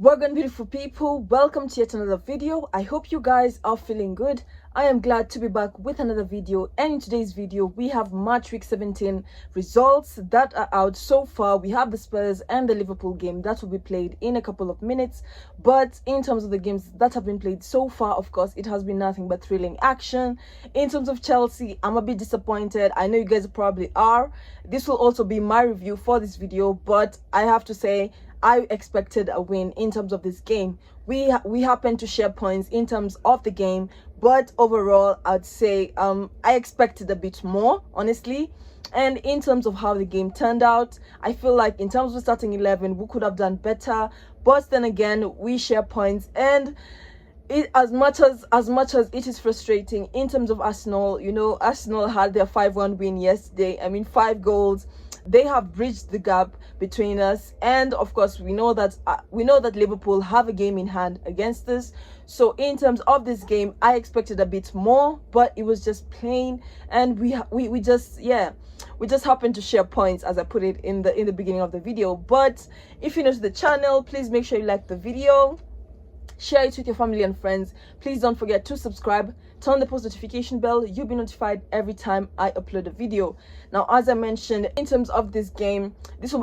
Welcome, beautiful people. Welcome to yet another video. I hope you guys are feeling good. I am glad to be back with another video, and in today's video we have match week 17 results that are out so far. We have the Spurs and the Liverpool game that will be played in a couple of minutes, but in terms of the games that have been played so far, of course it has been nothing but thrilling action. In terms of Chelsea, I'm a bit disappointed. I know you guys probably are. This will also be my review for this video, but I have to say I expected a win in terms of this game. We happen to share points in terms of the game, but overall I'd say I expected a bit more, honestly. And in terms of how the game turned out, I feel like in terms of starting 11 we could have done better, but then again we share points. And as much as it is frustrating in terms of Arsenal, you know, Arsenal had their 5-1 win yesterday. I mean, 5 goals. They have bridged the gap between us, and of course we know that Liverpool have a game in hand against us. So in terms of this game, I expected a bit more, but it was just plain, and we just happened to share points, as I put it in the beginning of the video. But if you're new to the channel, please make sure you like the video, share it with your family and friends. Please don't forget to subscribe, turn the post notification bell. You'll be notified every time I upload a video. Now, as I mentioned, in terms of this game,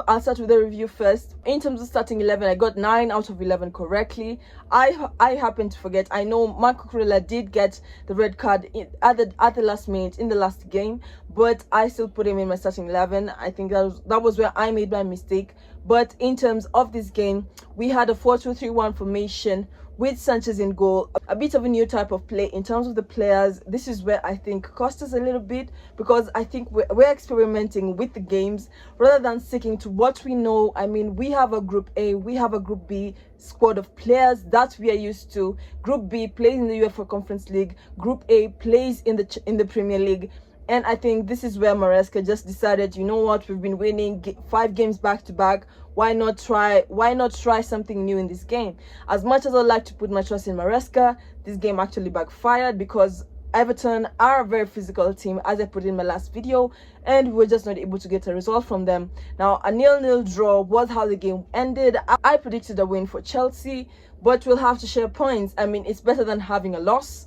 I'll start with the review first. In terms of starting 11, I got 9 out of 11 correctly. I happen to forget. I know Marco Cucurella did get the red card at the last minute in the last game, but I still put him in my starting 11. I think that was where I made my mistake. But in terms of this game, we had a 4-2-3-1 formation with Sanchez in goal. A bit of a new type of play in terms of the players. This is where I think cost us a little bit, because I think we're experimenting with the games rather than sticking to what we know. I mean, we have a Group A, we have a Group B squad of players that we are used to. Group B plays in the UEFA Conference League, Group A plays in the Premier League. And I think this is where Maresca just decided, you know what, we've been winning 5 games back to back. Why not try something new in this game? As much as I'd like to put my trust in Maresca, this game actually backfired, because Everton are a very physical team, as I put in my last video, and we were just not able to get a result from them. Now, a 0-0 draw was how the game ended. I predicted a win for Chelsea, but we'll have to share points. I mean, it's better than having a loss,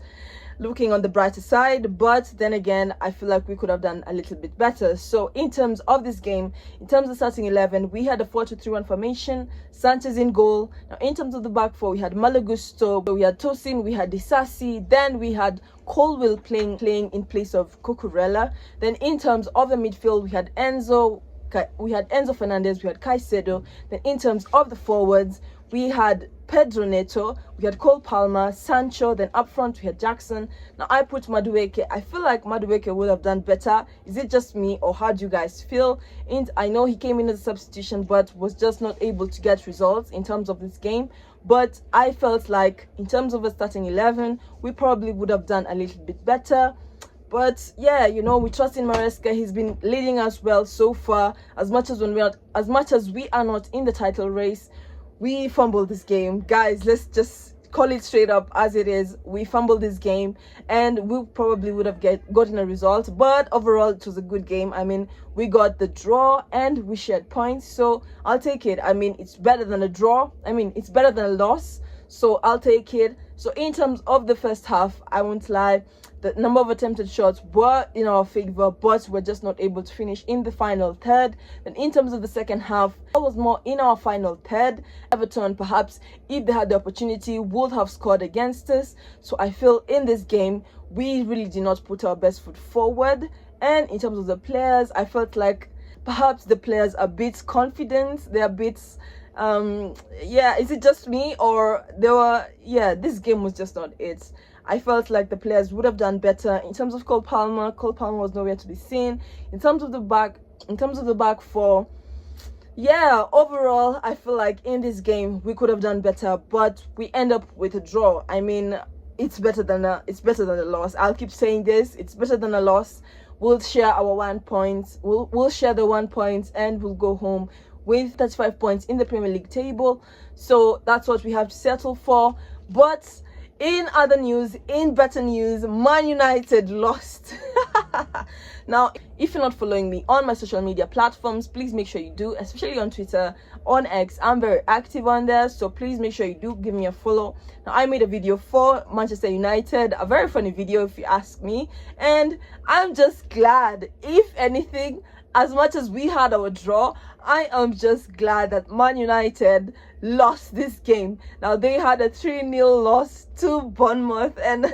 looking on the brighter side, but then again I feel like we could have done a little bit better. So in terms of this game, in terms of starting 11, we had a 4-2-3-1 formation, Sanchez in goal. Now in terms of the back four, we had Malagusto, we had Tosin, we had Disasi, then we had Colwill playing in place of Cucurella. Then in terms of the midfield, we had Enzo Fernandez, we had Caicedo. Then in terms of the forwards, we had Pedro Neto, we had Cole Palmer, Sancho. Then up front we had Jackson. Now I put Madueke. I feel like Madueke would have done better. Is it just me, or how do you guys feel? I know he came in as a substitution, but was just not able to get results in terms of this game. But I felt like in terms of a starting 11, we probably would have done a little bit better. But yeah, you know, we trust in Maresca. He's been leading us well so far. As much as we are not in the title race, we fumbled this game, guys. Let's just call it straight up as it is. We fumbled this game, and we probably would have gotten a result, but overall it was a good game. I mean, we got the draw and we shared points, so I'll take it. I mean, it's better than a draw. I mean, it's better than a loss, so I'll take it. So in terms of the first half, I won't lie, the number of attempted shots were in our favor, but we're just not able to finish in the final third. And in terms of the second half, it was more in our final third. Everton, perhaps, if they had the opportunity, would have scored against us. So I feel in this game, we really did not put our best foot forward. And in terms of the players, I felt like perhaps the players are a bit confident. They're a bit yeah, is it just me, or this game was just not it. I felt like the players would have done better. In terms of Cole Palmer was nowhere to be seen. In terms of the back four, yeah, overall I feel like in this game we could have done better, but we end up with a draw. I mean, it's better than a loss. I'll keep saying this, it's better than a loss. We'll share our 1 point. We'll share the 1 point, and we'll go home with 35 points in the Premier League table. So that's what we have to settle for. But In other news, in better news, Man United lost. Now, if you're not following me on my social media platforms, please make sure you do, especially on Twitter, on X. I'm very active on there, so please make sure you do give me a follow. Now, I made a video for Manchester United, a very funny video if you ask me, and I'm just glad. If anything, as much as we had our draw, I am just glad that Man United lost this game. Now, they had a 3-0 loss to Bournemouth, and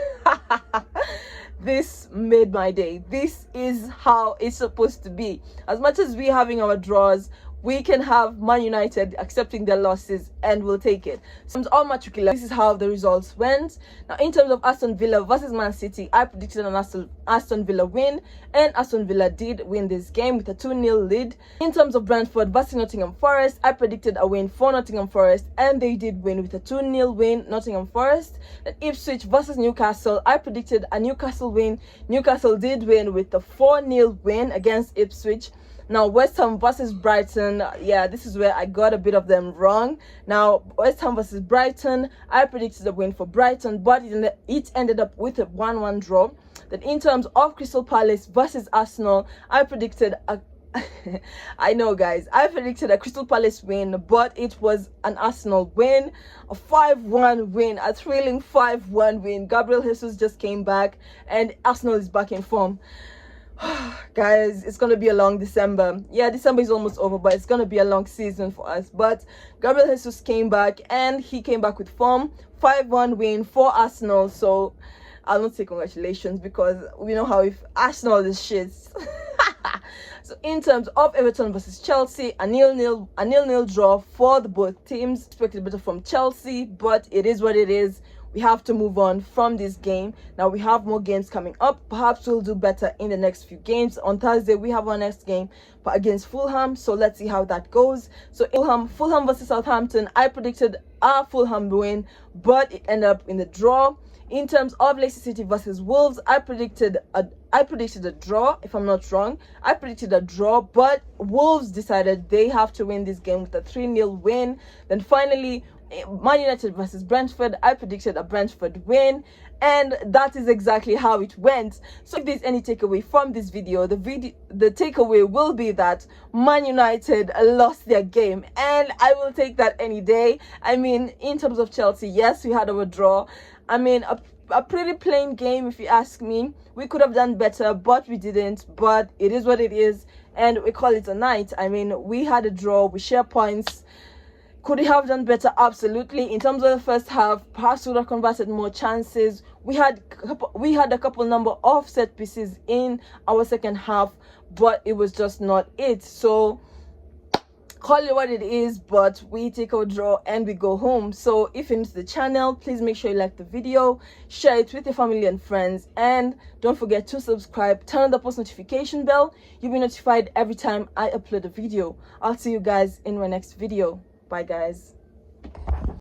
this made my day. This is how it's supposed to be. As much as we're having our draws, we can have Man United accepting their losses, and we'll take it. So all Matchweek, this is how the results went. Now, in terms of Aston Villa versus Man City, I predicted an Aston Villa win, and Aston Villa did win this game with a 2-0 lead. In terms of Brentford versus Nottingham Forest, I predicted a win for Nottingham Forest, and they did win with a 2-0 win, Nottingham Forest. And Ipswich versus Newcastle, I predicted a Newcastle win. Newcastle did win with a 4-0 win against Ipswich. Now, West Ham versus Brighton, yeah, this is where I got a bit of them wrong. Now, West Ham versus Brighton, I predicted a win for Brighton, but it ended up with a 1-1 draw. Then in terms of Crystal Palace versus Arsenal, I predicted a I know, guys, I predicted a Crystal Palace win, but it was an Arsenal win, a 5-1 win, a thrilling 5-1 win. Gabriel Jesus just came back, and Arsenal is back in form. Guys, it's gonna be a long December. Yeah, December is almost over, but it's gonna be a long season for us. But Gabriel Jesus came back, and he came back with form. 5-1 win for Arsenal. So I'll not say congratulations, because we know how if Arsenal is shit. So in terms of Everton versus Chelsea, a 0-0 draw for the both teams. Expected better from Chelsea, but it is what it is. We have to move on from this game. Now, we have more games coming up. Perhaps we'll do better in the next few games. On Thursday, we have our next game against Fulham. So let's see how that goes. So Fulham versus Southampton, I predicted a Fulham win, but it ended up in the draw. In terms of Leicester City versus Wolves, I predicted a draw, if I'm not wrong. I predicted a draw, but Wolves decided they have to win this game with a 3-0 win. Then finally, Man United versus Brentford, I predicted a Brentford win, and that is exactly how it went. So if there's any takeaway from this video, the takeaway will be that Man United lost their game, and I will take that any day. I mean, in terms of Chelsea, yes, we had our draw. I mean, a pretty plain game, if you ask me. We could have done better, but we didn't. But it is what it is, and we call it a night. I mean, we had a draw, we share points. Could we have done better? Absolutely. In terms of the first half, perhaps we would have converted more chances. We had a couple number of set pieces in our second half, but it was just not it. So call it what it is, but we take our draw and we go home. So if you're new to the channel, please make sure you like the video, share it with your family and friends, and don't forget to subscribe. Turn on the post notification bell. You'll be notified every time I upload a video. I'll see you guys in my next video. Bye, guys.